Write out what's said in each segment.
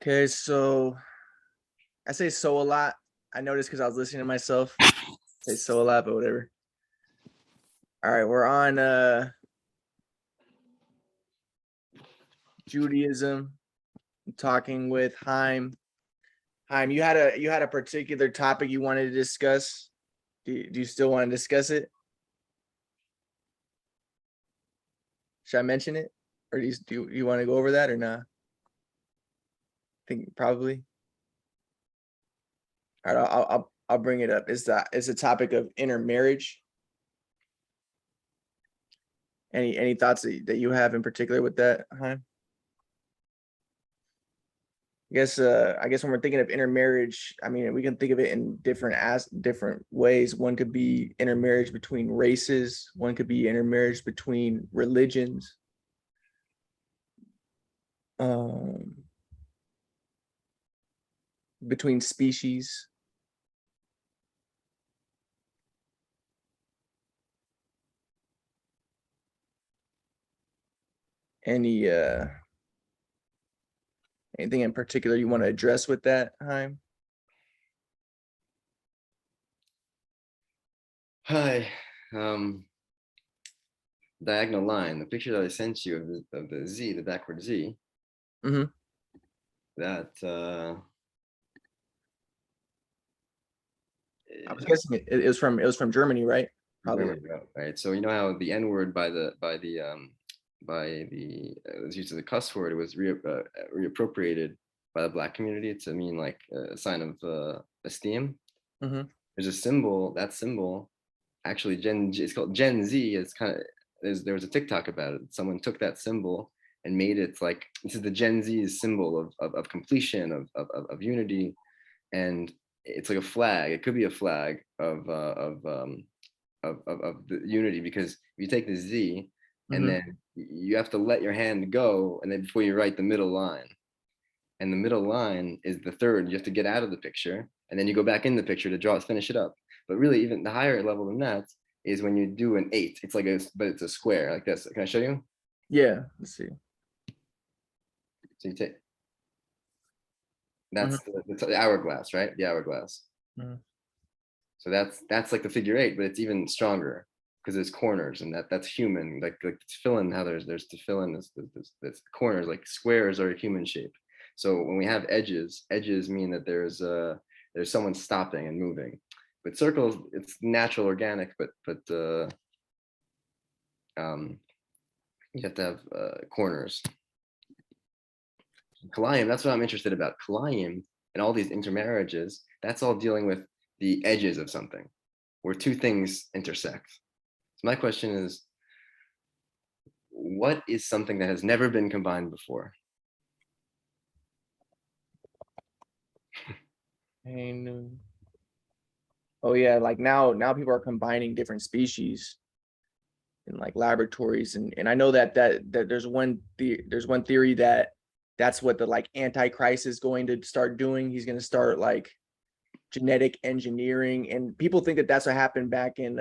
Okay, so I say so a lot. I noticed because I was listening to myself. I say so a lot, but whatever. All right, we're on Judaism. I'm talking with Chaim. Chaim, you had a particular topic you wanted to discuss. Do you still want to discuss it? Should I mention it, or do you want to go over that or not? I think probably. All right, I'll bring it up. It's a topic of intermarriage. Any thoughts that you have in particular with that, Chaim? I guess when we're thinking of intermarriage, I mean, we can think of it in different ways. One could be intermarriage between races. One could be intermarriage between religions. Um, between species. Any anything in particular you want to address with that, Chaim? Hi. Diagonal line, the picture that I sent you of the Z, the backward Z, Mm-hmm. that I was guessing it was from Germany, right? Probably. right? So you know how the N word was used as a cuss word, it was reappropriated by the Black community to mean like a sign of esteem. Mm-hmm. There's a symbol, that symbol, actually it's called Gen Z. It's kind of, there was a TikTok about it. Someone took that symbol and made it like, this is the Gen Z's symbol of completion, of unity. And it's like a flag. It could be a flag of the unity, because if you take the Z and Mm-hmm. then you have to let your hand go, and then before you write the middle line, and the middle line is the third. You have to get out of the picture, and then you go back in the picture to finish it up. But really, even the higher level than that is when you do an 8. It's like but it's a square like this. Can I show you? Yeah. Let's see. So you take, Mm-hmm. that's the hourglass, right? The hourglass. Mm-hmm. So that's like the figure 8, but it's even stronger because there's corners, and that's human. Like tefillin, how there's tefillin, there's corners. Like squares are a human shape. So when we have edges mean that there's someone stopping and moving. But circles, it's natural, organic, but you have to have corners. Kalayim, that's what I'm interested about. Kalayim and all these intermarriages, that's all dealing with the edges of something, where two things intersect. So my question is, what is something that has never been combined before? Oh yeah, like now people are combining different species in like laboratories, and I know that there's one theory that that's what the like Antichrist is going to start doing. He's going to start like genetic engineering, and people think that that's what happened back in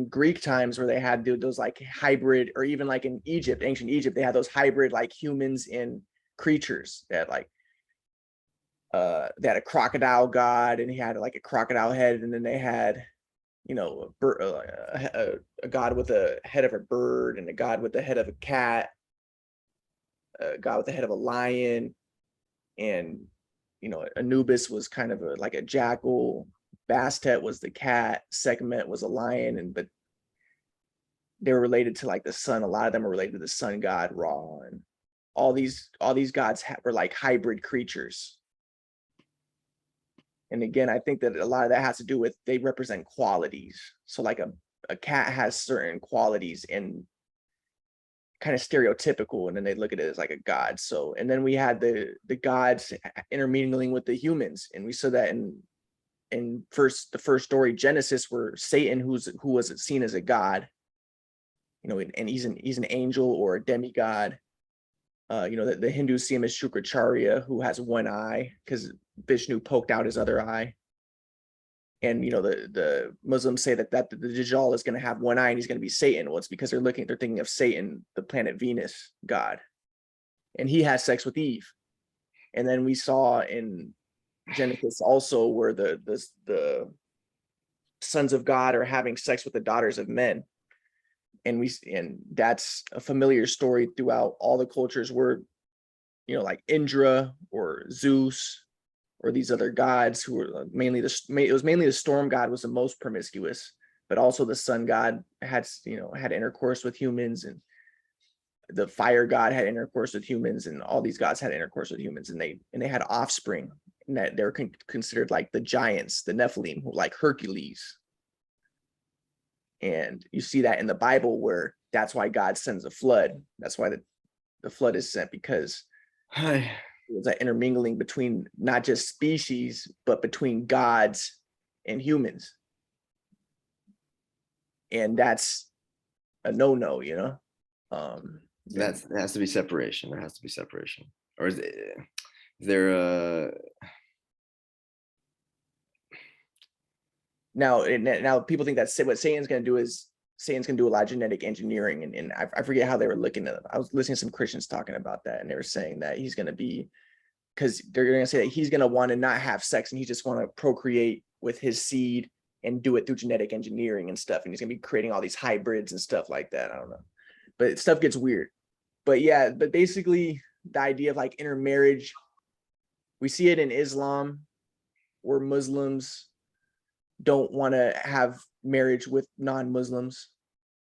Greek times, where they had those like hybrid, or even like in Egypt, ancient Egypt, they had those hybrid like humans and creatures that like they had a crocodile god, and he had like a crocodile head, and then they had a god with a head of a bird, and a god with the head of a cat, a god with the head of a lion, and Anubis was kind of like a jackal, Bastet was the cat, Sekhmet was a lion, and but they were related to like the sun. A lot of them are related to the sun god Ra, and all these gods were like hybrid creatures. And again, I think that a lot of that has to do with they represent qualities. So like a cat has certain qualities and kind of stereotypical, and then they look at it as like a god. So, and then we had the gods intermingling with the humans, and we saw that in the first story, Genesis, where Satan, who was seen as a god, and he's an angel or a demigod. The Hindus see him as Shukracharya, who has one eye because Vishnu poked out his other eye. And the Muslims say that the Dajjal is going to have one eye and he's going to be Satan. Well, it's because they're thinking of Satan, the planet Venus god. and he has sex with Eve. And then we saw in Genesis also where the sons of God are having sex with the daughters of men. And that's a familiar story throughout all the cultures where, like Indra or Zeus or these other gods who were mainly the storm god was the most promiscuous, but also the sun god had intercourse with humans, and the fire god had intercourse with humans, and all these gods had intercourse with humans, and they had offspring, and that they're considered like the giants, the Nephilim, like Hercules. And you see that in the Bible where that's why God sends a flood. That's why the flood is sent, because it was that intermingling between not just species, but between gods and humans. And that's a no-no, There has to be separation. There has to be separation. Or is there a now people think that what Satan's going to do is Satan's going to do a lot of genetic engineering, and I forget how they were looking at it. I was listening to some Christians talking about that, and they were saying that he's going to be, because they're going to say that he's going to want to not have sex, and he just want to procreate with his seed and do it through genetic engineering and stuff, and he's going to be creating all these hybrids and stuff like that. I don't know, but stuff gets weird. But yeah, but basically the idea of like intermarriage, we see it in Islam, where Muslims don't want to have marriage with non-Muslims,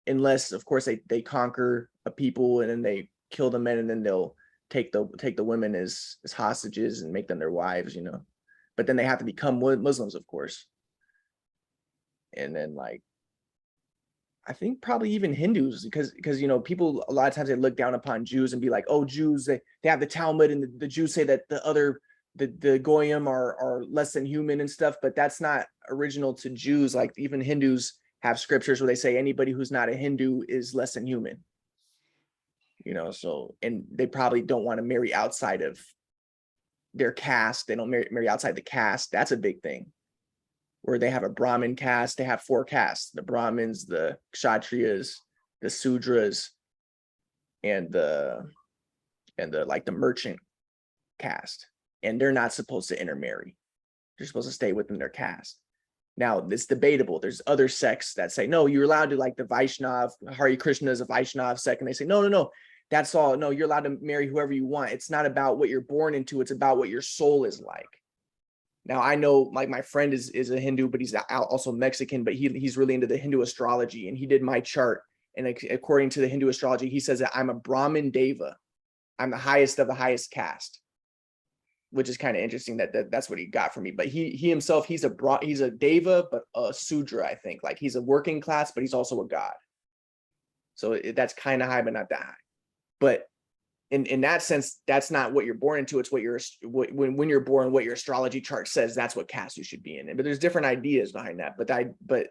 unless of course they conquer a people and then they kill the men, and then they'll take the women as hostages and make them their wives, but then they have to become Muslims, of course. And then like I think probably even Hindus, because people a lot of times they look down upon Jews and be like, oh, Jews, they have the Talmud, and the Jews say that the Goyim are less than human and stuff, but that's not original to Jews. Like even Hindus have scriptures where they say anybody who's not a Hindu is less than human. So, and they probably don't want to marry outside of their caste. They don't marry outside the caste. That's a big thing. Where they have a Brahmin caste, they have 4 castes: the Brahmins, the Kshatriyas, the Sudras, and the like the merchant caste. And they're not supposed to intermarry. They're supposed to stay within their caste. Now, it's debatable. There's other sects that say, no, you're allowed to, like the Vaishnav, Hare Krishna is a Vaishnav sect, and they say, no, that's all. No, you're allowed to marry whoever you want. It's not about what you're born into. It's about what your soul is like. Now, I know, like, my friend is a Hindu, but he's also Mexican, but he's really into the Hindu astrology, and he did my chart. And according to the Hindu astrology, he says that I'm a Brahmin Deva. I'm the highest of the highest caste, which is kind of interesting that's what he got from me. But he himself, he's a Deva, but a Sudra, I think. Like, he's a working class, but he's also a god. So that's kind of high, but not that high. But in that sense, that's not what you're born into. It's when you're born, what your astrology chart says, that's what caste you should be in. But there's different ideas behind that. But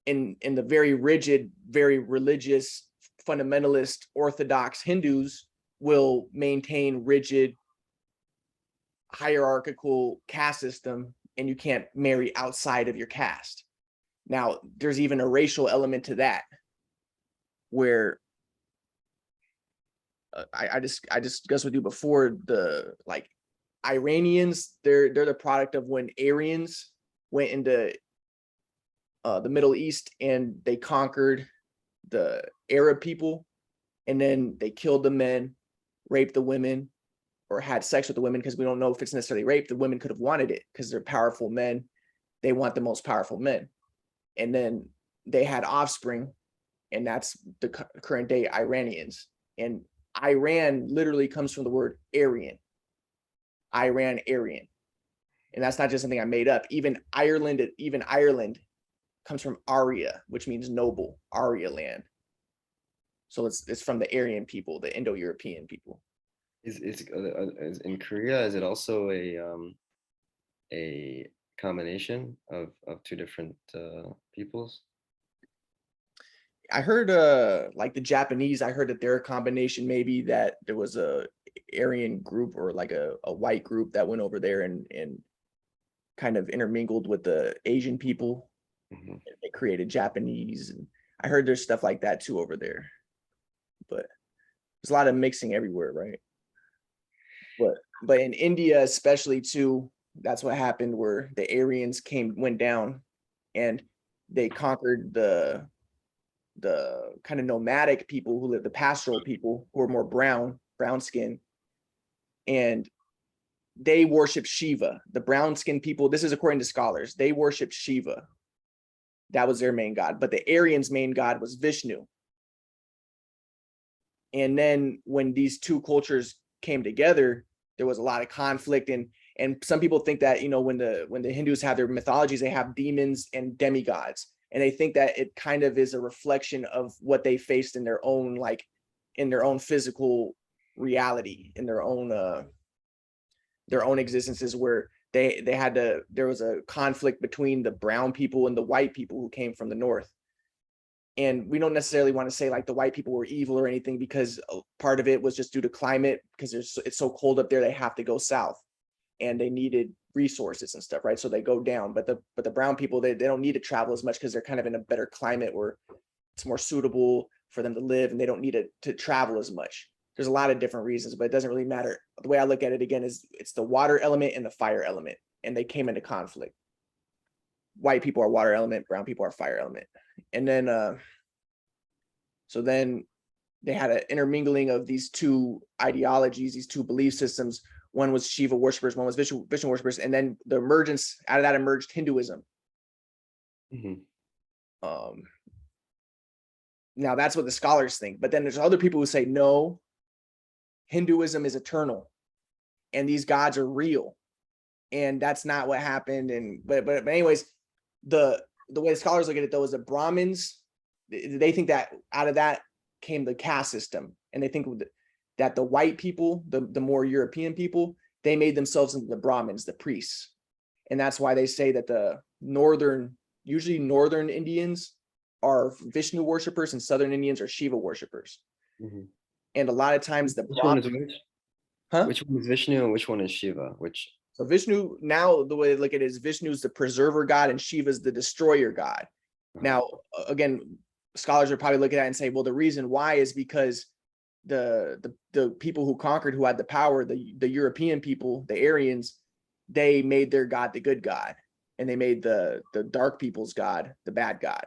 in the very rigid, very religious, fundamentalist, Orthodox Hindus will maintain rigid, hierarchical caste system, and you can't marry outside of your caste. Now, there's even a racial element to that, where I discussed with you before, the like Iranians, they're the product of when Aryans went into the Middle East and they conquered the Arab people, and then they killed the men, raped the women, or had sex with the women, because we don't know if it's necessarily rape. The women could have wanted it because they're powerful men. They want the most powerful men. And then they had offspring, and that's the current day Iranians. And Iran literally comes from the word Aryan. Iran, Aryan. And that's not just something I made up. Even Ireland comes from Arya, which means noble, Arya land. So it's from the Aryan people, the Indo-European people. Is in Korea, is it also a combination of 2 different peoples? I heard like the Japanese, I heard that they're a combination, maybe that there was a Aryan group or like a white group that went over there and kind of intermingled with the Asian people. Mm-hmm. They created Japanese, and I heard there's stuff like that too over there. But there's a lot of mixing everywhere, right? but in India especially too, that's what happened where the Aryans went down and they conquered the kind of nomadic people who live, the pastoral people who are more brown skin, and they worship Shiva. The brown skinned people, this is according to scholars, they worship Shiva. That was their main god, but the Aryans' main god was Vishnu. And then when these two cultures came together, there was a lot of conflict, and some people think that, you know, when the Hindus have their mythologies, they have demons and demigods, and they think that it kind of is a reflection of what they faced in their own, like in their own physical reality, in their own existences, where there was a conflict between the brown people and the white people who came from the north. And we don't necessarily want to say like the white people were evil or anything, because part of it was just due to climate, because it's so cold up there, they have to go south, and they needed resources and stuff, right? So they go down. But the brown people, they don't need to travel as much because they're kind of in a better climate where it's more suitable for them to live, and they don't need to travel as much. There's a lot of different reasons, but it doesn't really matter. The way I look at it again is it's the water element and the fire element, and they came into conflict. White people are water element, brown people are fire element. And then so then they had an intermingling of these two ideologies, these two belief systems. One was Shiva worshippers, one was Vishnu worshippers, and then the emergence out of that emerged Hinduism. Now that's what the scholars think, but then there's other people who say no, Hinduism is eternal, and these gods are real, and that's not what happened. And but anyways, the way the scholars look at it though is the Brahmins, they think that out of that came the caste system, and they think that the white people, the more European people, they made themselves into the Brahmins, the priests, and that's why they say that the usually northern Indians are Vishnu worshippers and southern Indians are Shiva worshippers. And a lot of times the Brahmins, which one is Vishnu and which one is Shiva? So Vishnu, now the way they look at it is Vishnu's the preserver god and Shiva's the destroyer god. Now, again, scholars are probably looking at it and say, well, the reason why is because the people who conquered, who had the power, the European people, the Aryans, they made their god the good god, and they made the dark people's god the bad god.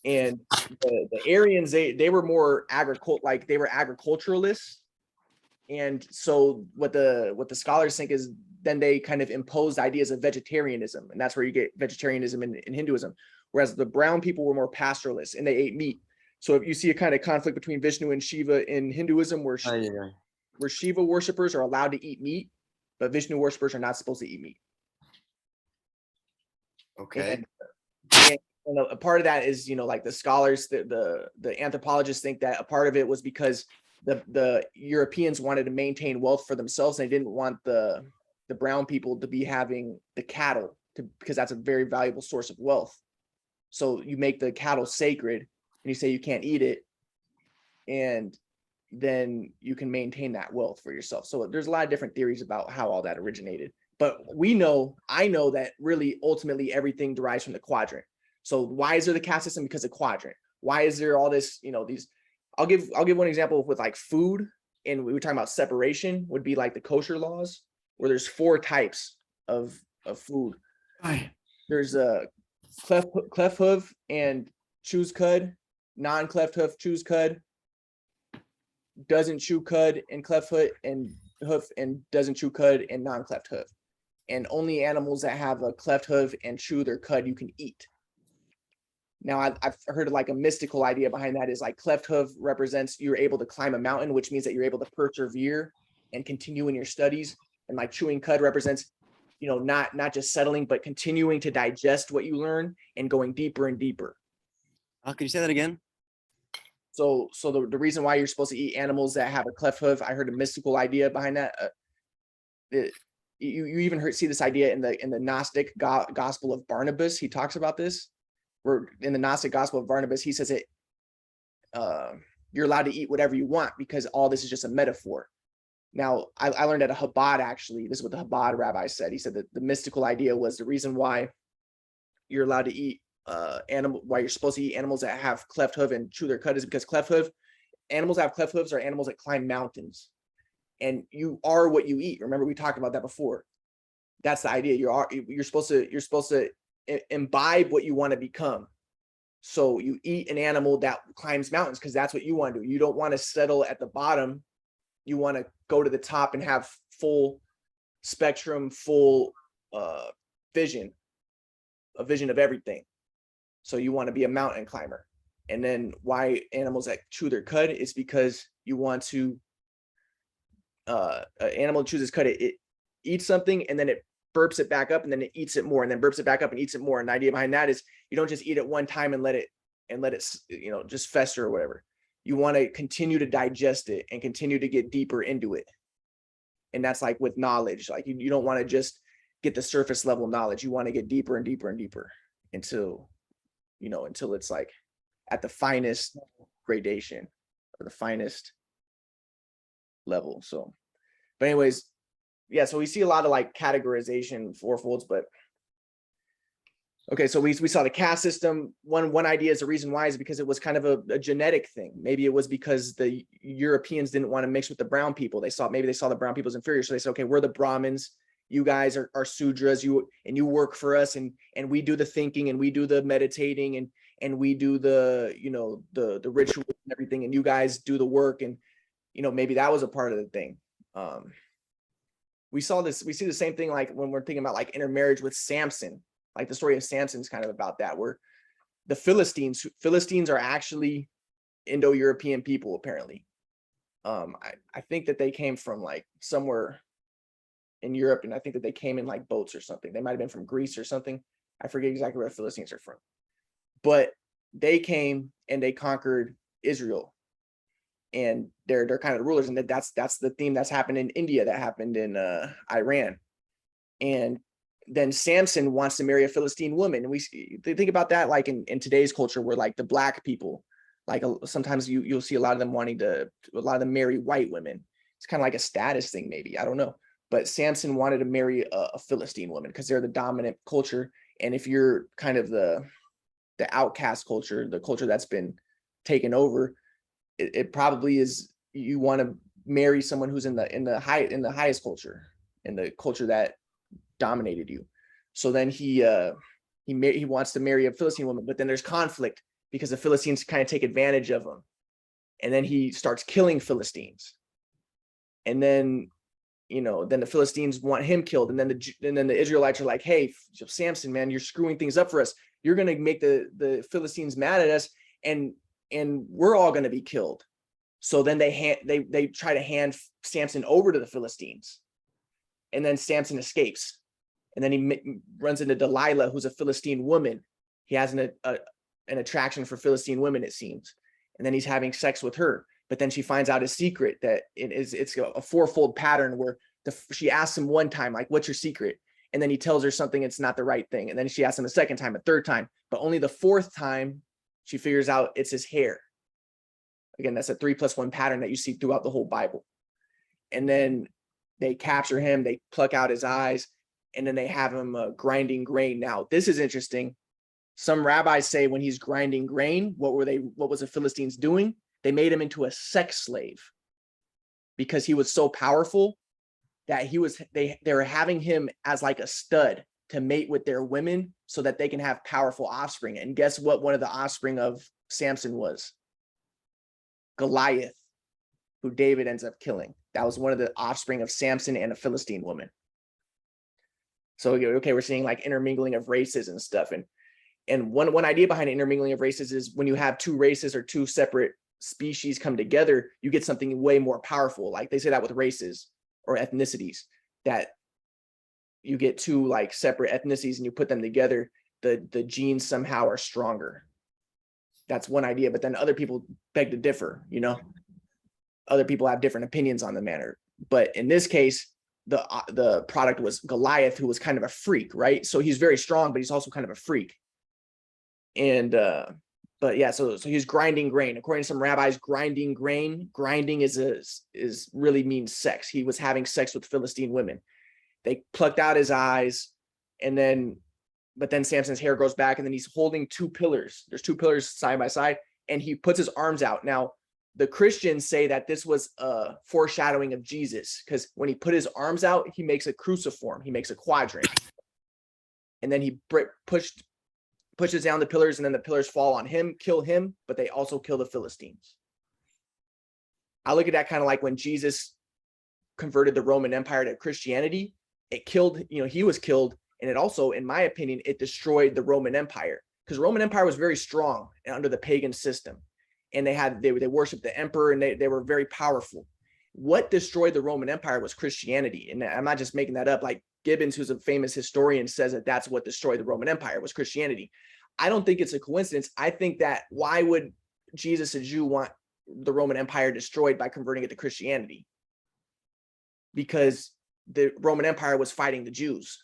And the Aryans, they were more they were agriculturalists. And so what the scholars think is then they kind of imposed ideas of vegetarianism, and that's where you get vegetarianism in Hinduism. Whereas the brown people were more pastoralists and they ate meat. So if you see a kind of conflict between Vishnu and Shiva in Hinduism, where Shiva worshippers are allowed to eat meat, but Vishnu worshippers are not supposed to eat meat. Okay. And a part of that is, you know, like the scholars, the anthropologists think that a part of it was because the Europeans wanted to maintain wealth for themselves, and they didn't want the brown people to be having the cattle, because that's a very valuable source of wealth. So you make the cattle sacred, and you say you can't eat it, and then you can maintain that wealth for yourself. So there's a lot of different theories about how all that originated. But I know that really ultimately everything derives from the quadrant. So why is there the caste system? Because of quadrant. Why is there all this, you know, these, I'll give one example with like food, and we were talking about separation, would be like the kosher laws, where there's 4 types of food. There's a cleft hoof and chews cud, non-cleft hoof chews cud, doesn't chew cud and cleft hoof, and doesn't chew cud and non-cleft hoof. And only animals that have a cleft hoof and chew their cud you can eat. Now, I've heard like a mystical idea behind that is like cleft hoof represents you're able to climb a mountain, which means that you're able to persevere and continue in your studies. And like chewing cud represents, you know, not just settling, but continuing to digest what you learn and going deeper and deeper. Could you say that again? So the reason why you're supposed to eat animals that have a cleft hoof, I heard a mystical idea behind that. You even see this idea in the Gnostic Gospel of Barnabas. He talks about this. Where in the Gnostic Gospel of Barnabas, he says you're allowed to eat whatever you want because all this is just a metaphor. Now, I learned at a Chabad, actually, this is what the Chabad rabbi said. He said that the mystical idea was the reason why you're allowed to eat why you're supposed to eat animals that have cleft hoof and chew their cud is because animals that have cleft hooves are animals that climb mountains. and you are what you eat. Remember, we talked about that before. That's the idea. You're supposed to imbibe what you want to become. So you eat an animal that climbs mountains because that's what you want to do. You don't want to settle at the bottom. You want to go to the top and have full spectrum, full vision, a vision of everything. So you want to be a mountain climber. And then why animals that chew their cud is because you want to, an animal chews its cud, it eats something and then it burps it back up and then it eats it more and then burps it back up and eats it more. And the idea behind that is you don't just eat it one time and let it, just fester or whatever. You want to continue to digest it and continue to get deeper into it. And that's like with knowledge, like you don't want to just get the surface level knowledge. You want to get deeper and deeper and deeper until it's like at the finest gradation or the finest level. So, but anyways, yeah, so we see a lot of like categorization fourfolds, but okay, so we saw the caste system. One idea is the reason why is because it was kind of a genetic thing. Maybe it was because the Europeans didn't want to mix with the brown people. Maybe they saw the brown people as inferior. So they said, okay, we're the Brahmins. You guys are Sudras. You work for us, and we do the thinking and we do the meditating and we do the the rituals and everything, and you guys do the work. And maybe that was a part of the thing. We see the same thing like when we're thinking about like intermarriage with Samson. Like the story of Samson is kind of about that, where the Philistines are actually Indo-European people, apparently. I think that they came from like somewhere in Europe, and I think that they came in like boats or something. They might have been from Greece or something. I forget exactly where the Philistines are from. But they came and they conquered Israel. And they're kind of the rulers, and that's the theme that's happened in India, that happened in Iran. And then Samson wants to marry a Philistine woman. And we think about that like in today's culture, where like the black people, like sometimes you'll see a lot of them marry white women. It's kind of like a status thing, maybe, I don't know. But Samson wanted to marry a Philistine woman because they're the dominant culture. And if you're kind of the outcast culture, the culture that's been taken over, it probably is, you want to marry someone who's in the highest culture, in the culture that dominated you. So then he wants to marry a Philistine woman, but then there's conflict because the Philistines kind of take advantage of him, and then he starts killing Philistines, and then then the Philistines want him killed, and then the Israelites are like, hey, Samson, man, you're screwing things up for us. You're going to make the Philistines mad at us, and we're all going to be killed. So then they try to hand Samson over to the Philistines, and then Samson escapes. And then he runs into Delilah, who's a Philistine woman. He has an attraction for Philistine women, it seems. And then he's having sex with her. But then she finds out his secret, that it's a fourfold pattern where she asks him one time, like, what's your secret? And then he tells her something, it's not the right thing. And then she asks him a second time, a third time. But only the fourth time she figures out it's his hair. Again, that's a 3+1 pattern that you see throughout the whole Bible. And then they capture him, they pluck out his eyes, and then they have him grinding grain. Now, this is interesting. Some rabbis say when he's grinding grain, what was the Philistines doing? They made him into a sex slave because he was so powerful that they were having him as like a stud to mate with their women so that they can have powerful offspring. And guess what one of the offspring of Samson was? Goliath, who David ends up killing. That was one of the offspring of Samson and a Philistine woman. So, okay, we're seeing like intermingling of races and stuff. And one idea behind intermingling of races is when you have two races or two separate species come together, you get something way more powerful. Like they say that with races or ethnicities, that you get two like separate ethnicities and you put them together, the genes somehow are stronger. That's one idea, but then other people beg to differ, Other people have different opinions on the matter. But in this case, the product was Goliath, who was kind of a freak, right? So he's very strong, but he's also kind of a freak. And but yeah, so he's grinding grain. According to some rabbis, grinding is really means sex. He was having sex with Philistine women. They plucked out his eyes, but then Samson's hair grows back, and then he's holding two pillars. There's two pillars side by side, and he puts his arms out. Now, the Christians say that this was a foreshadowing of Jesus, because when he put his arms out, he makes a cruciform, he makes a quadrant, and then he pushes down the pillars, and then the pillars fall on him, kill him, but they also kill the Philistines. I look at that kind of like when Jesus converted the Roman Empire to Christianity, it killed, he was killed, and it also, in my opinion, it destroyed the Roman Empire, because the Roman Empire was very strong under the pagan system, and they worshiped the emperor, and they were very powerful. What destroyed the Roman Empire was Christianity, and I'm not just making that up. Like Gibbons, who's a famous historian, says that that's what destroyed the Roman Empire was Christianity. I don't think it's a coincidence. I think that why would Jesus, a Jew, want the Roman Empire destroyed by converting it to Christianity? Because the Roman Empire was fighting the Jews,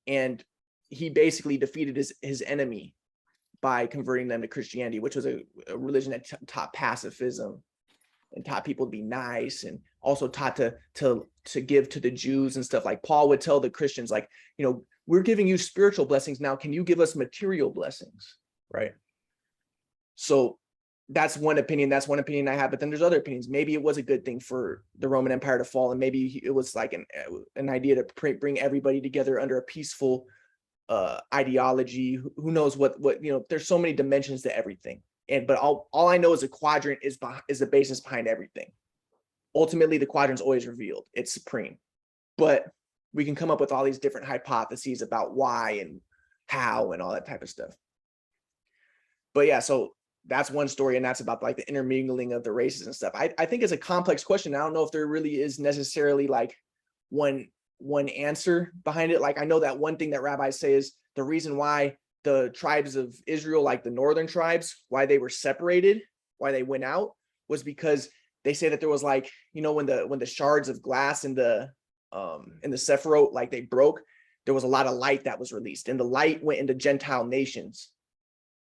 and he basically defeated his enemy by converting them to Christianity, which was a religion that taught pacifism and taught people to be nice, and also taught to give to the Jews and stuff. Like Paul would tell the Christians, like, we're giving you spiritual blessings now, can you give us material blessings, right? So that's one opinion I have. But then there's other opinions. Maybe it was a good thing for the Roman Empire to fall, and maybe it was like an idea to bring everybody together under a peaceful ideology. Who knows what there's so many dimensions to everything. But all I know is a quadrant is the basis behind everything. Ultimately, the quadrant's always revealed. It's supreme. But we can come up with all these different hypotheses about why and how and all that type of stuff. But yeah, so that's one story, and that's about like the intermingling of the races and stuff. I think it's a complex question. I don't know if there really is necessarily like one answer behind it. Like I know that one thing that rabbis say is the reason why the tribes of Israel, like the northern tribes, why they were separated, why they went out, was because they say that there was like, when the shards of glass in the Sephiroth, like they broke, there was a lot of light that was released, and the light went into Gentile nations.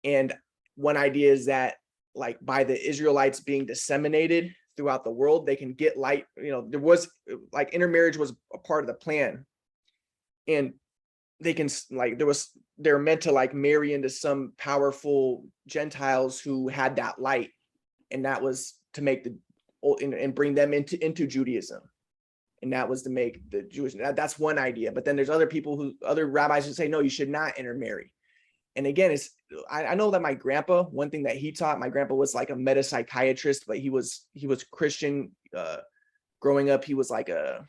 And one idea is that like by the Israelites being disseminated throughout the world, they can get light. There was like intermarriage was a part of the plan, and they can like they're meant to like marry into some powerful Gentiles who had that light, and that was to make and bring them into Judaism, and that was to make the Jewish. That's one idea. But then there's other rabbis who say no, you should not intermarry. And again, I know that my grandpa, one thing that he taught, my grandpa was like a meta-psychiatrist, but he was Christian. Growing up, he was a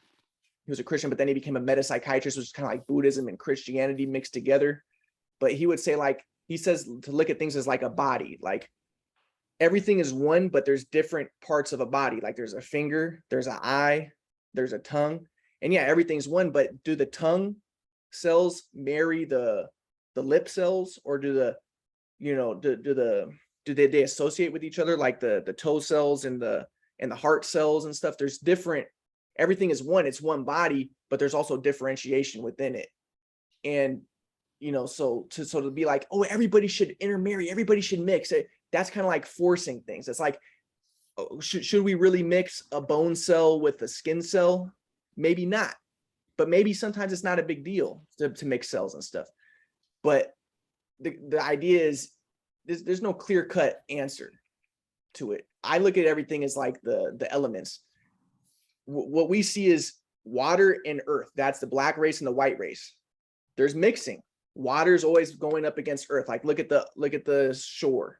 Christian, but then he became a meta-psychiatrist, which is kind of like Buddhism and Christianity mixed together. But he would say, like, he says to look at things as like a body, like everything is one, but there's different parts of a body. Like there's a finger, there's an eye, there's a tongue. And yeah, everything's one, but do the tongue cells marry the lip cells, or do they associate with each other, like the toe cells and the heart cells and stuff? There's different, everything is one, it's one body, but there's also differentiation within it. And so to be like, oh, everybody should intermarry, everybody should mix it, that's kind of like forcing things. It's like, oh, should we really mix a bone cell with a skin cell? Maybe not, but maybe sometimes it's not a big deal to mix cells and stuff. But the idea is there's no clear-cut answer to it. I look at everything as like the elements. What we see is water and earth. That's the black race and the white race. There's mixing. Water's always going up against earth. Like look at the shore.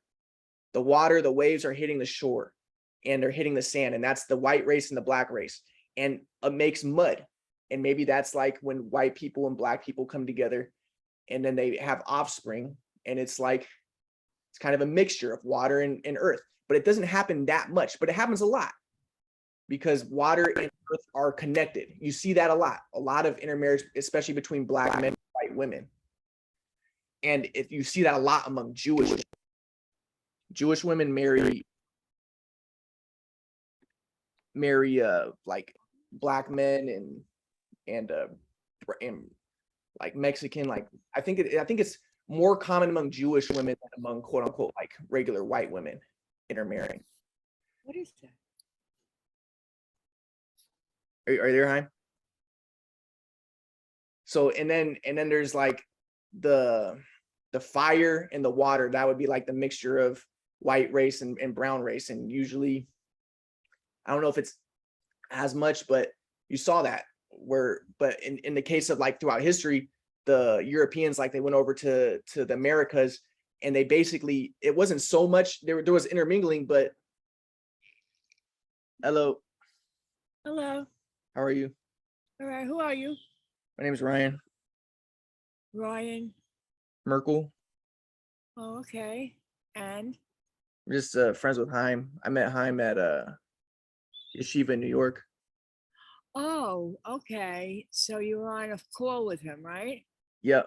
The water, the waves are hitting the shore, and they're hitting the sand, and that's the white race and the black race. And it makes mud. And maybe that's like when white people and black people come together, and then they have offspring, and it's kind of a mixture of water and earth. But it doesn't happen that much, but it happens a lot, because water and earth are connected. You see that a lot of intermarriage, especially between black men and white women. And if you see that a lot among Jewish women marry like black men and like Mexican, like I think it's more common among Jewish women than among quote unquote like regular white women intermarrying. What is that? Are you there, Chaim? So and then there's like the fire and the water. That would be like the mixture of white race and brown race. And usually, I don't know if it's as much, but you saw that but in the case of like throughout history, the Europeans, like they went over to the Americas, and they basically, it wasn't so much, there was intermingling, but hello, Hello. how are you? All right. Who are you? My name is Ryan Ryan. Merkel. Oh, okay. And I'm just friends with Chaim. I met Chaim at Yeshiva in New York. oh, okay. So you were on a call with him, right? Yep.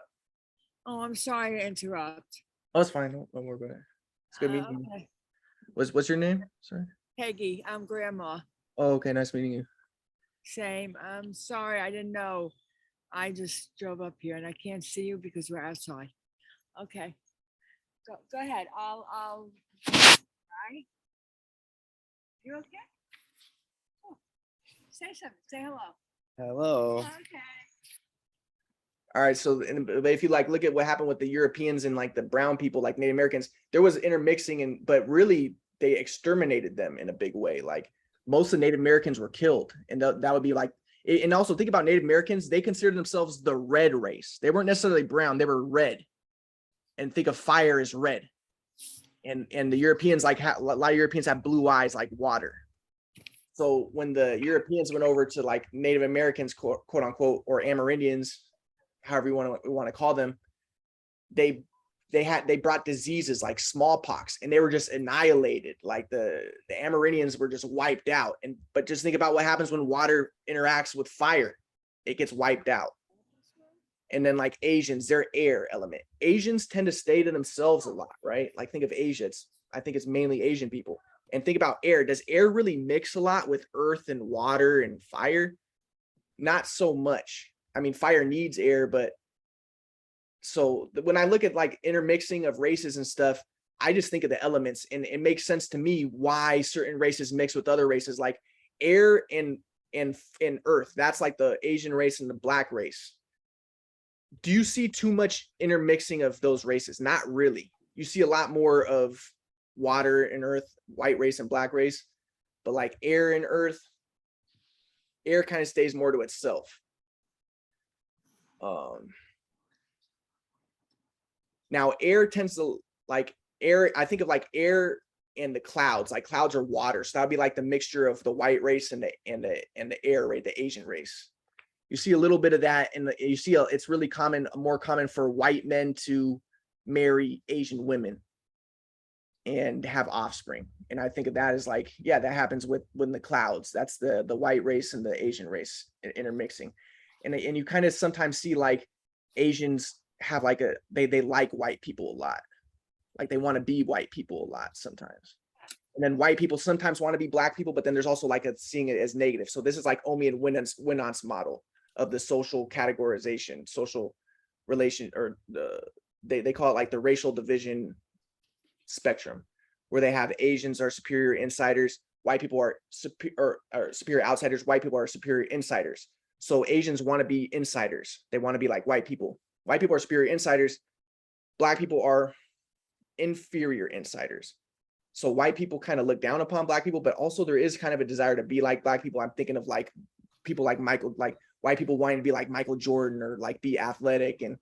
Oh, I'm sorry to interrupt. Oh, it's fine. Don't worry about it. It's good meeting you. Okay. What's your name? Sorry. Peggy, I'm grandma. Oh, okay. Nice meeting you. Same. I'm sorry. I didn't know. I just drove up here and I can't see you because we're outside. Okay. Go ahead. I'll. Right? You okay? Oh, say something. Say hello. Hello. Okay. All right. So but if you like look at what happened with the Europeans and like the brown people, like Native Americans, there was intermixing, but really they exterminated them in a big way. Like most of the Native Americans were killed, and that would be like. And also think about Native Americans; they considered themselves the red race. They weren't necessarily brown; they were red. And think of fire as red. And the Europeans, like a lot of Europeans have blue eyes like water. So when the Europeans went over to like Native Americans, quote unquote, or Amerindians, however you want to call them, they brought diseases like smallpox, and they were just annihilated. Like the Amerindians were just wiped out. But just think about what happens when water interacts with fire; it gets wiped out. And then like Asians, their air element. Asians tend to stay to themselves a lot, right? Like think of Asia. I think it's mainly Asian people. And think about air. Does air really mix a lot with earth and water and fire? Not so much. I mean, fire needs air, but so when I look at like intermixing of races and stuff, I just think of the elements, and it makes sense to me why certain races mix with other races, like air and earth. That's like the Asian race and the black race. Do you see too much intermixing of those races? Not really. You see a lot more of water and earth, white race and black race, but like air and earth, air kind of stays more to itself. Now air tends to like air. I think of like air and the clouds. Like clouds are water, so that'd be like the mixture of the white race and the air, right? The Asian race. You see a little bit of that, and you see it's really common, more common for white men to marry Asian women and have offspring. And I think of that as like, yeah, that happens when the clouds. That's the white race and the Asian race intermixing. And you kind of sometimes see like Asians have like they like white people a lot. Like they want to be white people a lot sometimes. And then white people sometimes want to be black people, but then there's also like seeing it as negative. So this is like Omi and Winant's model of the social categorization, social relation, or they call it like the racial division spectrum, where they have Asians are superior insiders, white people are superior outsiders, white people are superior insiders. So Asians want to be insiders. They want to be like white people. White people are superior insiders. Black people are inferior insiders. So white people kind of look down upon black people, but also there is kind of a desire to be like black people. I'm thinking of like people like Michael, like white people wanting to be like Michael Jordan, or like be athletic and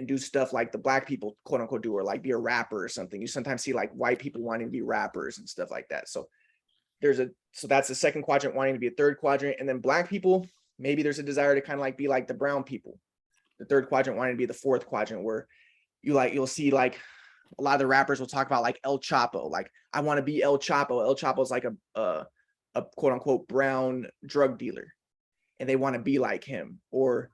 do stuff like the black people quote unquote do, or like be a rapper or something. You sometimes see like white people wanting to be rappers and stuff like that. So that's the second quadrant wanting to be a third quadrant. And then black people, maybe there's a desire to kind of like be like the brown people. The third quadrant wanting to be the fourth quadrant, where you'll see like a lot of the rappers will talk about like El Chapo. Like, I want to be El Chapo. El Chapo is like a quote unquote brown drug dealer, and they want to be like him. Or,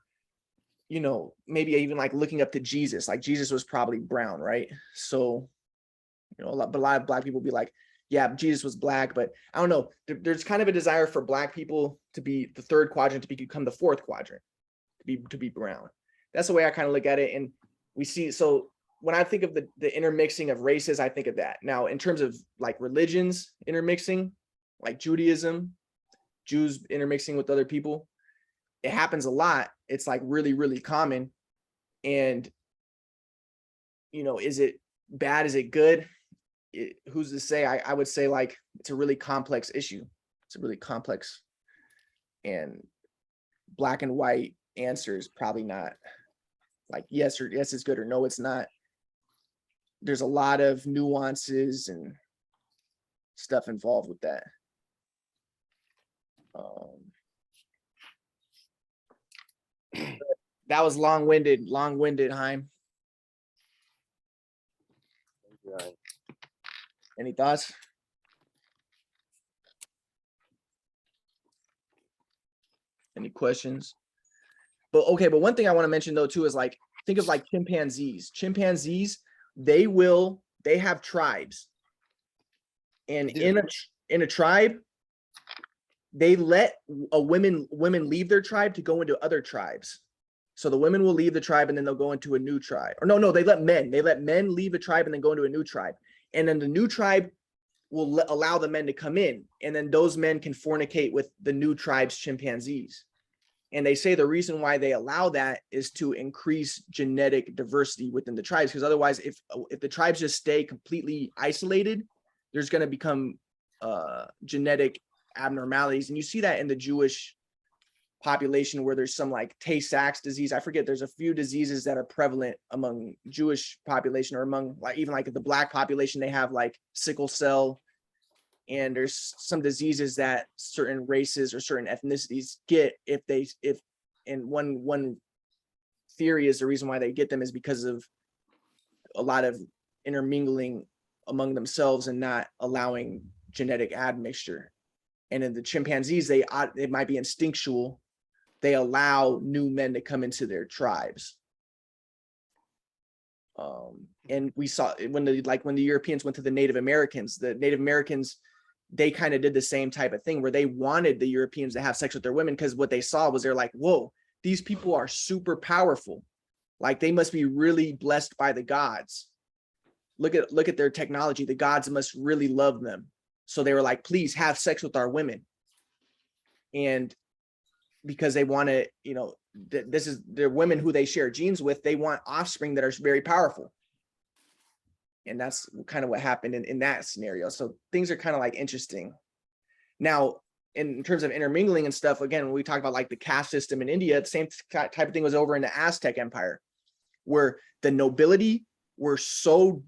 maybe even like looking up to Jesus. Like Jesus was probably brown, right? So, a lot of black people be like, yeah, Jesus was black, but I don't know. There's kind of a desire for black people to be the third quadrant, to become the fourth quadrant, to be brown. That's the way I kind of look at it. And we see, so when I think of the intermixing of races, I think of that. Now, in terms of like religions intermixing, like Judaism, Jews intermixing with other people, it happens a lot. It's like really, really common. And, is it bad? Is it good? who's to say? I would say like it's a really complex issue. It's a really complex, and black and white answer is probably not like yes or yes is good or no it's not. There's a lot of nuances and stuff involved with that. That was long-winded, Chaim. Any thoughts? Any questions? But okay, but one thing I want to mention though too is like, think of like chimpanzees. Chimpanzees, they have tribes. And in a tribe, they let women leave their tribe to go into other tribes. So the women will leave the tribe and then they'll go into a new tribe. Or no, they let men leave a tribe and then go into a new tribe. And then the new tribe will allow the men to come in. And then those men can fornicate with the new tribe's chimpanzees. And they say the reason why they allow that is to increase genetic diversity within the tribes. Because otherwise, if the tribes just stay completely isolated, there's going to become genetic abnormalities. And you see that in the Jewish population where there's some like Tay-Sachs disease. I forget, there's a few diseases that are prevalent among Jewish population, or among like even like the black population. They have like sickle cell, and there's some diseases that certain races or certain ethnicities get and one theory is the reason why they get them is because of a lot of intermingling among themselves and not allowing genetic admixture. And in the chimpanzees, it might be instinctual. They allow new men to come into their tribes. And we saw when the Europeans went to the Native Americans, they kind of did the same type of thing where they wanted the Europeans to have sex with their women because what they saw was they're like, whoa, these people are super powerful. Like they must be really blessed by the gods. Look at their technology. The gods must really love them. So they were like, please have sex with our women. And because they want to, this is their women who they share genes with, they want offspring that are very powerful. And that's kind of what happened in that scenario. So things are kind of like interesting. Now, in terms of intermingling and stuff, again, when we talk about like the caste system in India, the same type of thing was over in the Aztec Empire, where the nobility were so,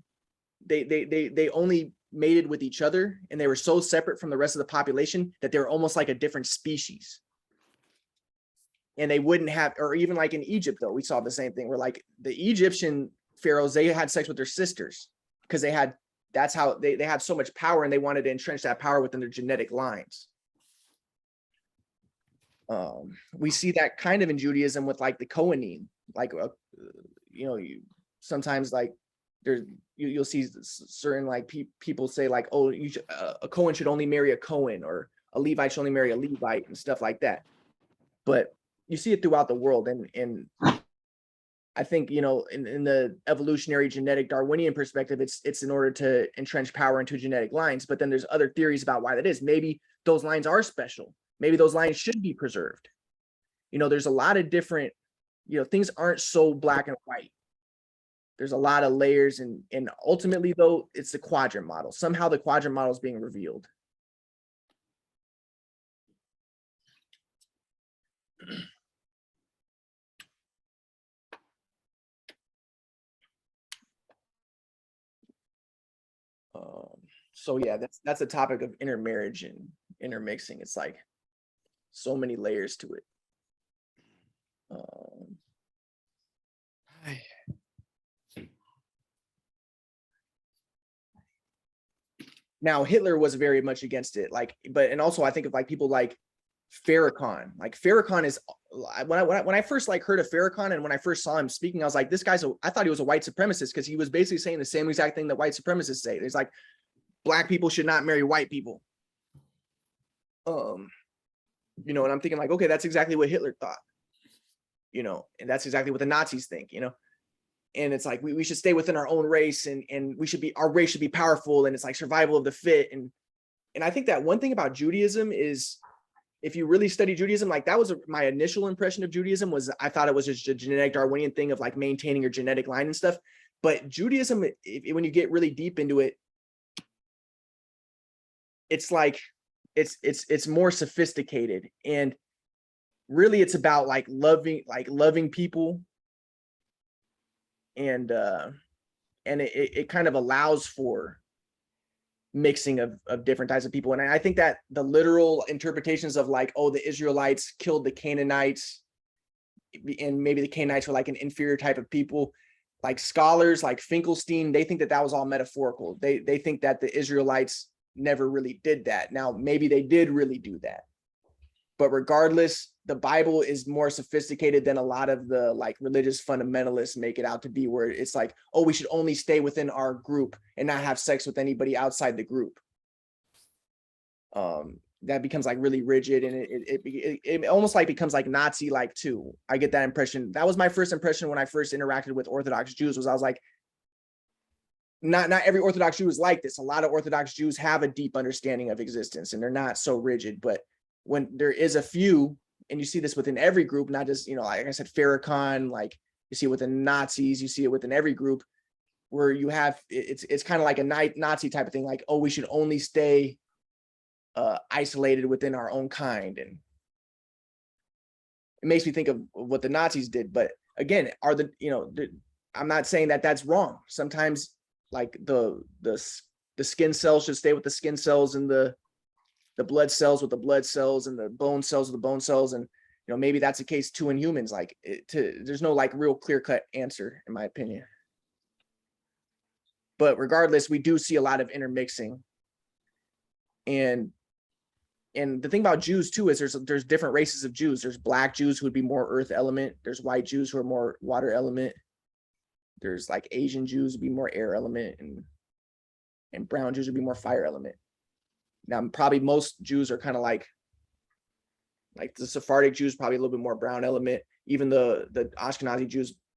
they only mated with each other, and they were so separate from the rest of the population that they were almost like a different species. And they wouldn't have, or even like in Egypt, though, we saw the same thing where like the Egyptian pharaohs, they had sex with their sisters because that's how they had so much power, and they wanted to entrench that power within their genetic lines. We see that kind of in Judaism with like the Kohanim, like, sometimes like you'll see certain like people say like, oh, a Kohen should only marry a Kohen, or a Levite should only marry a Levite, and stuff like that. But you see it throughout the world. And I think, in the evolutionary genetic Darwinian perspective, it's in order to entrench power into genetic lines. But then there's other theories about why that is. Maybe those lines are special. Maybe those lines should be preserved. There's a lot of different, things aren't so black and white. There's a lot of layers, and ultimately though, it's the quadrant model. Somehow the quadrant model is being revealed. So yeah, that's a topic of intermarriage and intermixing. It's like so many layers to it. Now Hitler was very much against it, and also I think of like people like Farrakhan. Like Farrakhan is, when I first like heard of Farrakhan, and when I first saw him speaking, I was like, I thought he was a white supremacist, because he was basically saying the same exact thing that white supremacists say. It's like black people should not marry white people. And I'm thinking like, okay, that's exactly what Hitler thought. And that's exactly what the Nazis think, and it's like we should stay within our own race, and our race should be powerful, and it's like survival of the fit. And I think that one thing about Judaism is, if you really study Judaism, like that was my initial impression of Judaism, was I thought it was just a genetic Darwinian thing of like maintaining your genetic line and stuff. But Judaism, when you get really deep into it, it's like it's more sophisticated, and really it's about like loving people, and it kind of allows for mixing of different types of people. And I think that the literal interpretations of like, oh, the Israelites killed the Canaanites, and maybe the Canaanites were like an inferior type of people, like scholars like Finkelstein, they think that that was all metaphorical. They think that the Israelites never really did that. Now, maybe they did really do that, but regardless, the Bible is more sophisticated than a lot of the like religious fundamentalists make it out to be, where it's like, oh, we should only stay within our group and not have sex with anybody outside the group. That becomes like really rigid, and it almost like becomes like Nazi like too. I get that impression. That was my first impression when I first interacted with Orthodox Jews, was I was like, not every Orthodox Jew is like this. A lot of Orthodox Jews have a deep understanding of existence, and they're not so rigid. But when there is a few, and you see this within every group, not just, like I said, Farrakhan, like you see it within Nazis, you see it within every group, where you have, it's kind of like a Nazi type of thing, like, oh, we should only stay isolated within our own kind. And it makes me think of what the Nazis did. But again, I'm not saying that that's wrong. Sometimes like the skin cells should stay with the skin cells, and the blood cells with the blood cells, and the bone cells with the bone cells. And maybe that's the case too in humans. Like there's no like real clear-cut answer, in my opinion. But regardless, we do see a lot of intermixing. And the thing about Jews too is there's different races of Jews. There's black Jews who would be more earth element. There's white Jews who are more water element. There's like Asian Jews would be more air element, and brown Jews would be more fire element. Now, probably most Jews are kind of like the Sephardic Jews, probably a little bit more brown element. Even the Ashkenazi Jews